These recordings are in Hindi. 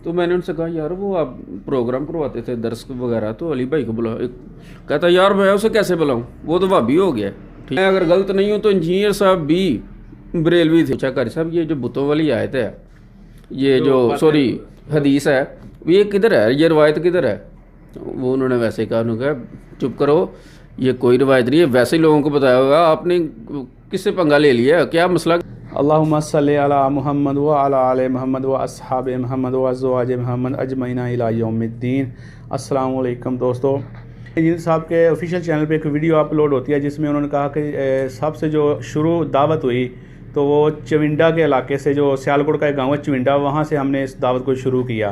तो मैंने उनसे कहा यार वो आप प्रोग्राम करवाते थे दर्स वगैरह, तो अली भाई को बुलाओ। एक कहता यार मैं उसे कैसे बुलाऊँ, वो तो भाभी हो गया। ठीक है, अगर गलत नहीं हूँ तो इंजीनियर साहब भी बरेलवी थे। अच्छा कारी साहब ये जो बुतों वाली आयत है, ये जो सॉरी हदीस है, ये किधर है, ये रवायत किधर है? वो उन्होंने वैसे ही कहा, उन्होंने कहा चुप करो, ये कोई रवायत नहीं है, वैसे ही लोगों को बताया होगा, आपने किससे पंगा ले लिया, क्या मसला? अल्लाहुम्मा सल्ली अला मुहम्मद व अला आले मोहम्मद व अस्हाबे मोहम्मद व अज़वाज मोहम्मद अजमईना इला यौमिद्दीन। अस्सलामु अलैकुम दोस्तों, इंजीनियर साहब के ऑफिशियल चैनल पे एक वीडियो अपलोड होती है जिसमें उन्होंने कहा कि सबसे जो शुरू दावत हुई तो वो चविंडा के इलाके से, जो सियालकोट का एक गाँव है चविंडा, वहाँ से हमने इस दावत को शुरू किया।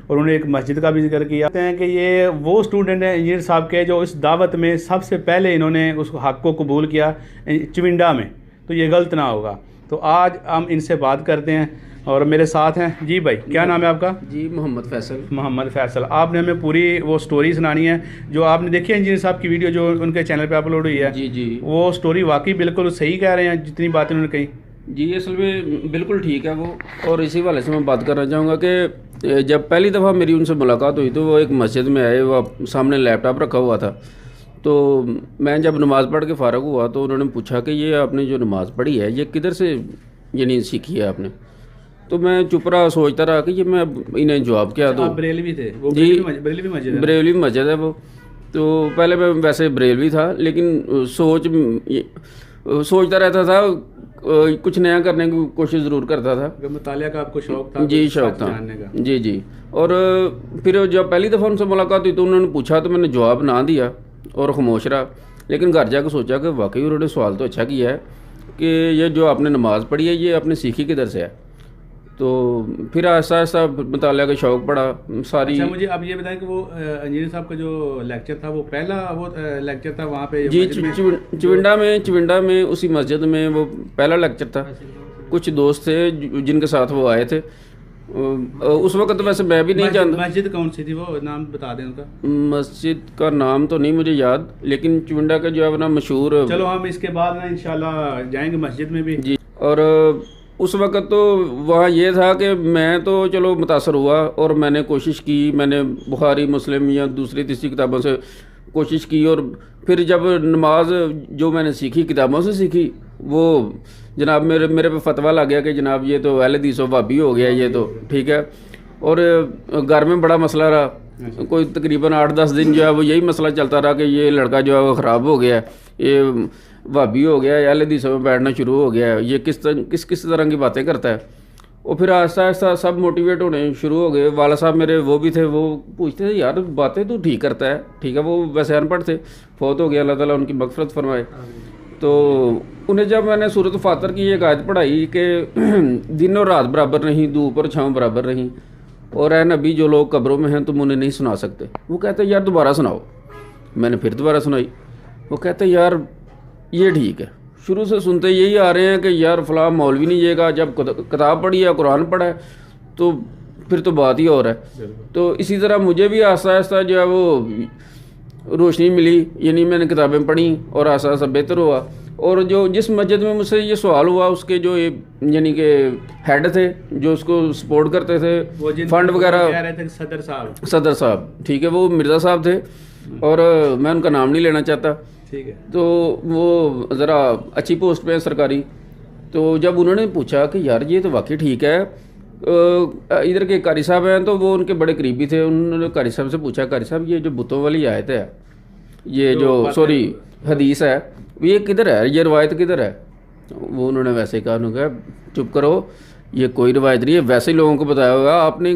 और उन्होंने एक मस्जिद का भी जिक्र किया। कहते हैं कि ये वो स्टूडेंट हैं इंजीनियर साहब के जो इस दावत में सबसे पहले इन्होंने उस हक़ को कबूल किया चविंडा में, तो ये गलत ना होगा। तो आज हम इनसे बात करते हैं और मेरे साथ हैं जी भाई, क्या नाम है आपका? जी मोहम्मद फैसल। मोहम्मद फैसल, आपने हमें पूरी वो स्टोरी सुनानी है जो आपने देखी है इंजीनियर साहब की वीडियो जो उनके चैनल पे अपलोड हुई है। जी जी, वो स्टोरी वाकई बिल्कुल सही कह रहे हैं जितनी बातें उन्होंने कही। जी असल में बिल्कुल ठीक है वो। और इसी वाले से मैं बात करना चाहूँगा कि जब पहली दफ़ा मेरी उनसे मुलाकात हुई तो वो एक मस्जिद में आए, वो सामने लैपटॉप रखा हुआ था। तो मैं जब नमाज़ पढ़ के फ़ारग हुआ तो उन्होंने पूछा कि ये आपने जो नमाज़ पढ़ी है ये किधर से यानी सीखी है आपने? तो मैं चुप रहा, सोचता रहा कि ये मैं इन्हें जवाब क्या दूँ। बरेलवी थे वो? जी बरेलवी मस्जिद है। बरेलवी मस्जिद है वो। तो पहले मैं वैसे बरेलवी था, लेकिन सोचता रहता था, कुछ नया करने की कोशिश ज़रूर करता था। मुतालिया का आपको शौक था? जी शौक था जानने का। जी जी। और फिर जब पहली दफ़ा उनसे मुलाकात हुई तो उन्होंने पूछा तो मैंने जवाब ना दिया और खामोश रहा। लेकिन घर जाकर सोचा कि वाकई उन्होंने सवाल तो अच्छा किया है कि ये जो आपने नमाज़ पढ़ी है ये आपने सीखी किधर से है। तो फिर ऐसा ऐसा मुतालिया का शौक़ पड़ा सारी। अच्छा, मुझे अब ये बताएं कि वो इंजीनियर साहब का जो लेक्चर था वो पहला वो लेक्चर था वहाँ पे? जी चिविंडा में उसी मस्जिद में वो पहला लेक्चर था। कुछ दोस्त थे जिनके साथ वो आए थे। उस वक्त तो वैसे मैं भी नहीं जानता। मस्जिद कौन सी थी वो नाम बता दें उनका? मस्जिद का नाम तो नहीं मुझे याद, लेकिन चिविंडा का जो है ना मशहूर। चलो हम इसके बाद ना इंशाल्लाह जाएंगे मस्जिद में भी। जी। और उस वक्त तो वहाँ ये था कि मैं तो चलो मुतासर हुआ और मैंने कोशिश की, मैंने बुखारी मुस्लिम या दूसरी तीसरी किताबों से कोशिश की। और फिर जब नमाज जो मैंने सीखी किताबों से सीखी, वो जनाब मेरे पे फतवा लग गया कि जनाब ये तो अहले हदीस भाभी हो गया, ये तो ठीक है। और घर में बड़ा मसला रहा, कोई तकरीबन 8-10 दिन जो है वो यही मसला चलता रहा कि ये लड़का जो है वो ख़राब हो गया, ये भाभी हो गया, अहले हदीसों में बैठना शुरू हो गया, ये किस तरह की बातें करता है। और फिर आहिस्ता आहिस्ता सब मोटिवेट होने शुरू हो गए। वाला साहब मेरे वो भी थे, वो पूछते थे यार बातें तो ठीक करता है, ठीक है। वो वैसे अनपढ़ थे, फौत हो गया, अल्लाह ताला उनकी मग़फ़िरत फरमाए। तो उन्हें जब मैंने सूरत फातर की एक आयत पढ़ाई कि दिन और रात बराबर नहीं, धूप और छाँव बराबर नहीं, और ए नबी जो लोग कब्रों में हैं तुम उन्हें नहीं सुना सकते। वो कहते यार दोबारा सुनाओ। मैंने फिर दोबारा सुनाई। वो कहते यार ये ठीक है, शुरू से सुनते यही आ रहे हैं कि यार फ़लाँ मौलवी नहीं येगा, जब किताब पढ़ी है कुरान पढ़ा है तो फिर तो बात ही और है। तो इसी तरह मुझे भी आहिस्ता आहिस्ता जो है वो रोशनी मिली, यानी मैंने किताबें पढ़ी और आहिस्ता आहिस्ता बेहतर हुआ। और जो जिस मस्जिद में मुझसे ये सवाल हुआ उसके जो यानी कि हेड थे जो उसको सपोर्ट करते थे फंड वगैरह, सदर साहब, ठीक है, वो मिर्ज़ा साहब थे और मैं उनका नाम नहीं लेना चाहता, ठीक है। तो वो ज़रा अच्छी पोस्ट पे है सरकारी। तो जब उन्होंने पूछा कि यार ये तो वाकई ठीक है, इधर के कारी साहब हैं तो वो उनके बड़े करीबी थे, उन्होंने कारी साहब से पूछा करी साहब ये जो बुतों वाली आयत है, ये जो सॉरी हदीस है, ये किधर है, ये रवायत किधर है? वो उन्होंने वैसे ही कहा, उन्होंने कहा चुप करो, ये कोई रवायत नहीं है, वैसे ही लोगों को बताया होगा, आपने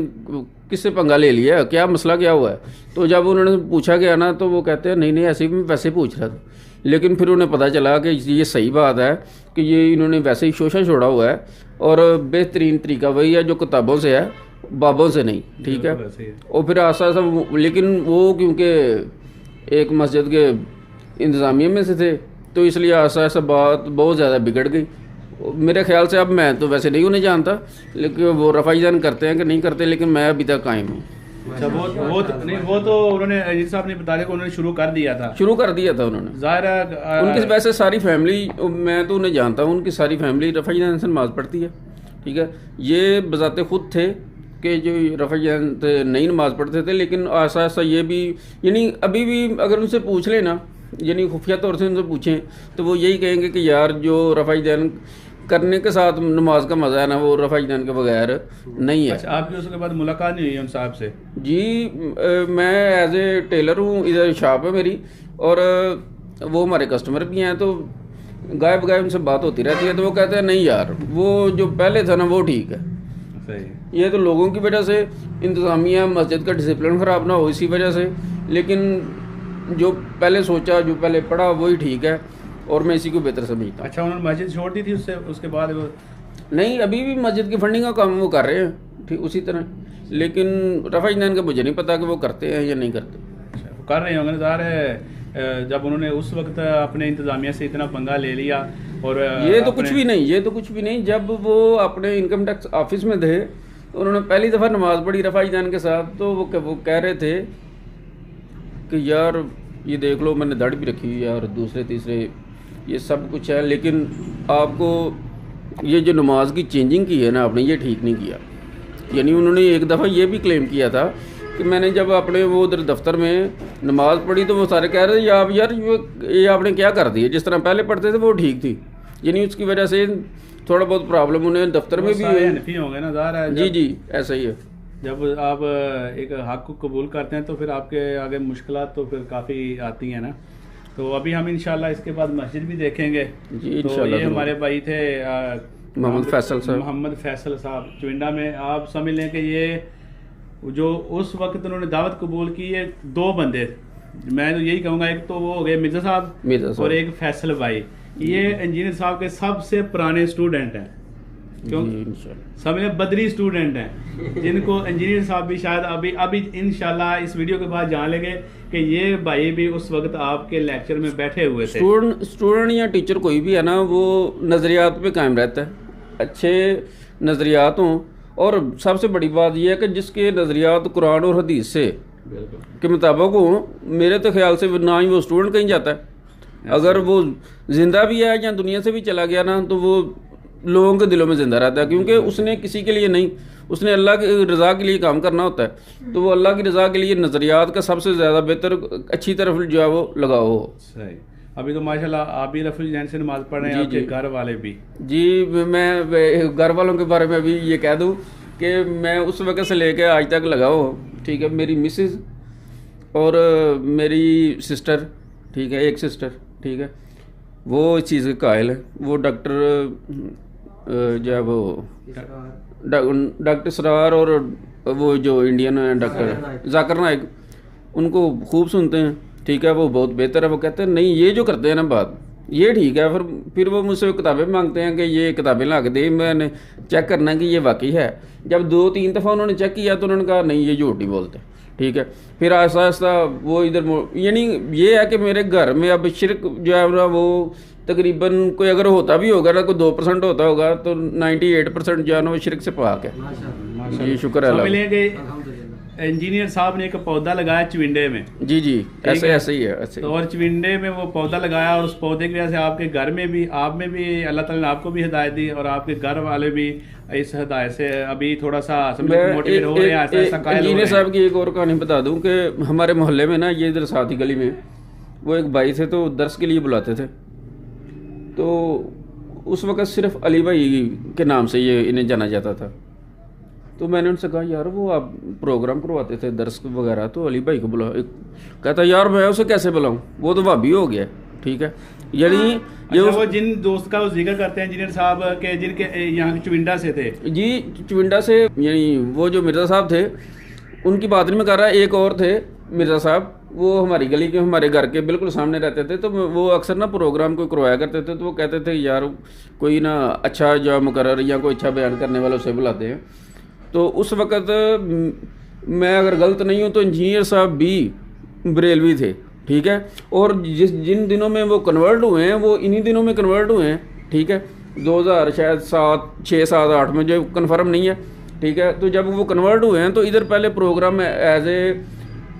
किससे पंगा ले लिया, क्या मसला क्या हुआ है? तो जब उन्होंने पूछा गया ना तो वो कहते हैं नहीं ऐसे ही वैसे पूछ रहा था। लेकिन फिर उन्हें पता चला कि ये सही बात है कि ये इन्होंने वैसे ही शोषण छोड़ा हुआ है और बेहतरीन तरीका वही है जो किताबों से है, बाबों से नहीं, ठीक है। और फिर आस्ता आस्ता, लेकिन वो क्योंकि एक मस्जिद के इंतज़ामिया में से थे तो इसलिए आस्ता आस्ता बात बहुत ज़्यादा बिगड़ गई। मेरे ख्याल से अब मैं तो वैसे नहीं उन्हें जानता, लेकिन वो रफ़ाईजान करते हैं कि नहीं करते, लेकिन मैं अभी तक कायम हूँ। अच्छा, वो तो उन्होंने अजीत साहब ने बताया कि उन्होंने शुरू कर दिया था उन्होंने। ज़ाहिर है उनकी वैसे सारी फैमिली, मैं तो उन्हें जानता हूँ, उनकी सारी फैमिली रफ़ाईजान से नमाज़ पढ़ती है, ठीक है। ये बजाते खुद थे के जो रफ़ाजान थे नहीं नमाज़ पढ़ते थे, लेकिन ऐसा ऐसा ये भी यानी अभी भी अगर उनसे पूछ लें ना, यानी खुफिया तौर से उनसे पूछें तो वो यही कहेंगे कि यार जो रफ़ाजान करने के साथ नमाज का मज़ा है ना, वो रफ़ाजान के बगैर नहीं है। अच्छा, आपकी उसके बाद मुलाकात नहीं हुई उन साहब से? जी, मैं एज ए टेलर हूँ, इधर शॉप है मेरी, और वो हमारे कस्टमर भी हैं, तो गायब गायब उनसे बात होती रहती है। तो वो कहते हैं नहीं यार, वो जो पहले था ना वो ठीक है। सही। ये तो लोगों की वजह से, इंतज़ामिया मस्जिद का डिसिप्लिन ख़राब ना हो इसी वजह से, लेकिन जो पहले सोचा, जो पहले पढ़ा वही ठीक है, और मैं इसी को बेहतर समझता हूँ। अच्छा, उन्होंने मस्जिद छोड़ दी थी उसके बाद वो? नहीं, अभी भी मस्जिद की फंडिंग का काम वो कर रहे हैं, ठीक उसी तरह, लेकिन रफ़ाजान का मुझे नहीं पता कि वो करते हैं या नहीं करते। अच्छा, वो कर रहे होंगे। ज़ाहिर है जब उन्होंने उस वक्त अपने इंतज़ामिया से इतना पंगा ले लिया, और ये तो कुछ भी नहीं, ये तो कुछ भी नहीं। जब वो अपने इनकम टैक्स ऑफिस में थे, उन्होंने पहली दफ़ा नमाज़ पढ़ी रफ़ाजान के साथ, तो वो कह रहे थे कि यार ये देख लो, मैंने दाढ़ी भी रखी हुई है और दूसरे तीसरे ये सब कुछ है, लेकिन आपको ये जो नमाज की चेंजिंग की है ना आपने, ये ठीक नहीं किया। यानी उन्होंने एक दफ़ा ये भी क्लेम किया था कि मैंने जब अपने वो उधर दफ्तर में नमाज़ पढ़ी तो वो सारे कह रहे थे आप यार ये आपने क्या कर दिया, जिस तरह पहले पढ़ते थे वो ठीक थी। यानी उसकी वजह से थोड़ा बहुत प्रॉब्लम उन्हें दफ्तर में भी हनफी होंगे ना, ज़ाहिर है। जी जी, ऐसा ही है। जब आप एक हक को कबूल करते हैं तो फिर आपके आगे मुश्किलात तो फिर काफ़ी आती हैं ना। तो अभी हम इंशाल्लाह इसके बाद मस्जिद भी देखेंगे जी तो इंशाल्लाह। ये हमारे भाई थे मोहम्मद फैसल साहब, मोहम्मद फैसल साहब चुविंडा में। आप समझ लें कि ये जो उस वक्त उन्होंने दावत कबूल की, ये दो बंदे, मैं तो यही कहूँगा, एक तो वो हो गए मिर्ज़ा साहब और एक फैसल भाई। ये इंजीनियर साहब के सबसे पुराने स्टूडेंट हैं, क्यों समझ बदरी स्टूडेंट हैं, जिनको इंजीनियर साहब भी शायद अभी इंशाल्लाह इस वीडियो के बाद जान लेंगे कि ये भाई भी उस वक्त आपके लेक्चर में बैठे हुए थे। स्टूडेंट या टीचर कोई भी है ना, वो नज़रियात पे कायम रहता है, अच्छे नज़रियात हों। और सबसे बड़ी बात यह है कि जिसके नज़रियात कुरान और हदीस से के मुताबिक हों, मेरे तो ख्याल से ना ही वो स्टूडेंट कहीं जाता है। अगर वो ज़िंदा भी है या दुनिया से भी चला गया ना, तो वो लोगों के दिलों में ज़िंदा रहता है, क्योंकि उसने किसी के लिए नहीं, उसने अल्लाह की रज़ा के लिए काम करना होता है। तो वो अल्लाह की रज़ा के लिए नज़रियात का सबसे ज़्यादा बेहतर अच्छी तरफ जो है वो लगाओ हो। सही। अभी तो माशाल्लाह आप भी रफ़ी जैन से नमाज़ पढ़ रहे हैं, आपके घर वाले भी। जी, मैं घर वालों के बारे में भी ये कह दूँ कि मैं उस वक्त से लेकर आज तक लगाओ, ठीक है। मेरी मिसेस और मेरी सिस्टर, ठीक है, एक सिस्टर, ठीक है, वो इस चीज़ के कायल है। वो डॉक्टर जो है वो डॉक्टर सरार और वो जो इंडियन डॉक्टर जाकिर नाइक, उनको खूब सुनते हैं, ठीक है। वो बहुत बेहतर है। वो कहते हैं नहीं, ये जो करते हैं ना बात, ये ठीक है। फिर वो मुझसे किताबें मांगते हैं कि ये किताबें ला के दे, मैंने चेक करना कि ये वाकई है। जब 2-3 दफ़ा उन्होंने चेक किया तो उन्होंने कहा नहीं, ये झूठ ही बोलते हैं, ठीक है। फिर आहिस्ता आहिस्ता वो इधर, यानी ये है कि मेरे घर में अब शिरक जो है ना, वो तकरीबन कोई अगर होता भी होगा ना, कोई 2% होता होगा, तो 98% जो है ना वो शिरक से पाक है। जी शुक्र है। इंजीनियर साहब ने एक पौधा लगाया चिविंडे में। जी जी, ऐसे ही है, ऐसे। तो और चिविंडे में वो पौधा लगाया, और उस पौधे की वजह से आपके घर में भी, आप में भी अल्लाह ताला ने आपको भी हिदायत दी, और आपके घर वाले भी इस हिदायत से अभी थोड़ा सा मोटिवेट हो रहे हैं। इंजीनियर साहब की एक और कहानी बता दूं कि हमारे मोहल्ले में ना, ये इधर साथ ही गली में वो एक भाई थे, तो दर्स के लिए बुलाते थे। तो उस वक़्त सिर्फ अली भाई के नाम से ये इन्हें जाना जाता था। तो मैंने उनसे कहा यार वो आप प्रोग्राम करवाते थे दर्स वगैरह, तो अली भाई को बुलाओ। कहता यार मैं उसे कैसे बुलाऊं, वो तो भाभी हो गया, ठीक है। यानी ये वो जिन दोस्त का वो जिक्र करते हैं इंजीनियर साहब के, जिनके यहाँ चुविंडा से थे। जी चुविंडा से, यानी वो जो मिर्ज़ा साहब थे उनकी बात नहीं मैं कर रहा, एक और थे मिर्ज़ा साहब, वो हमारी गली के, हमारे घर के बिल्कुल सामने रहते थे। तो वो अक्सर ना प्रोग्राम को करवाया करते थे। तो वो कहते थे यार कोई ना अच्छा जो मुकर्रर या कोई अच्छा बयान करने वाला उसे बुलाते हैं। तो उस वक़्त मैं अगर गलत नहीं हूँ तो इंजीनियर साहब भी बरेलवी थे, ठीक है। और जिन दिनों में वो कन्वर्ट हुए हैं, वो इन्हीं दिनों में कन्वर्ट हुए हैं, ठीक है। 2000 शायद 6, 7, 8 में, जो कन्फर्म नहीं है, ठीक है। तो जब वो कन्वर्ट हुए हैं तो इधर पहले प्रोग्राम एज ए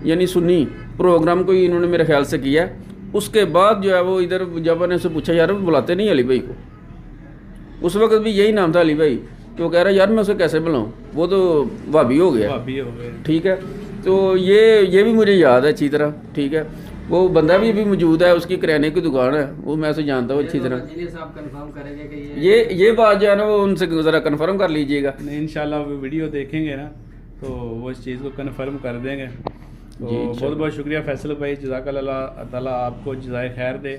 यानी सुन्नी प्रोग्राम को इन्होंने मेरे ख्याल से किया। उसके बाद जो है वो इधर जब मैंने उससे पूछा यार बुलाते नहीं अली भाई को, उस वक्त भी यही नाम था अली भाई। तो कह रहा है यार मैं उसे कैसे बुलाऊं, वो तो भाभी हो गया। भाभी हो गए। ठीक है, तो ये भी मुझे याद है अच्छी तरह। ठीक है, वो बंदा भी अभी मौजूद है, उसकी किराने की दुकान है, वो मैं उसे जानता हूँ अच्छी तरह। इंजीनियर साहब कंफर्म करेंगे कि ये बात जो है ना वो उनसे ज़रा कन्फर्म कर लीजिएगा। नहीं, इंशाल्लाह वो वीडियो देखेंगे ना तो वो इस चीज़ को कन्फर्म कर देंगे। तो जी, इंशाल्लाह। बहुत बहुत शुक्रिया फैसल भाई, जज़ाकल्लाह ताला आपको जज़ाए खैर दे।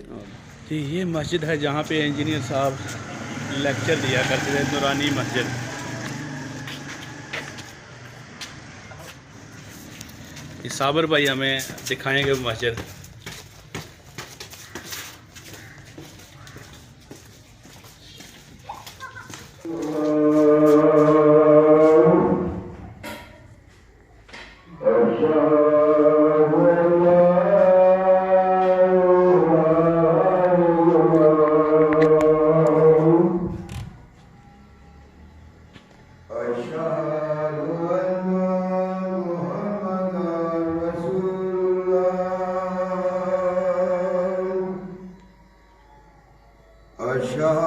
जी, ये मस्जिद है जहाँ पे इंजीनियर साहब लेक्चर दिया करते थे, नूरानी मस्जिद। ये साबर भाई हमें दिखाएंगे मस्जिद। अशहदु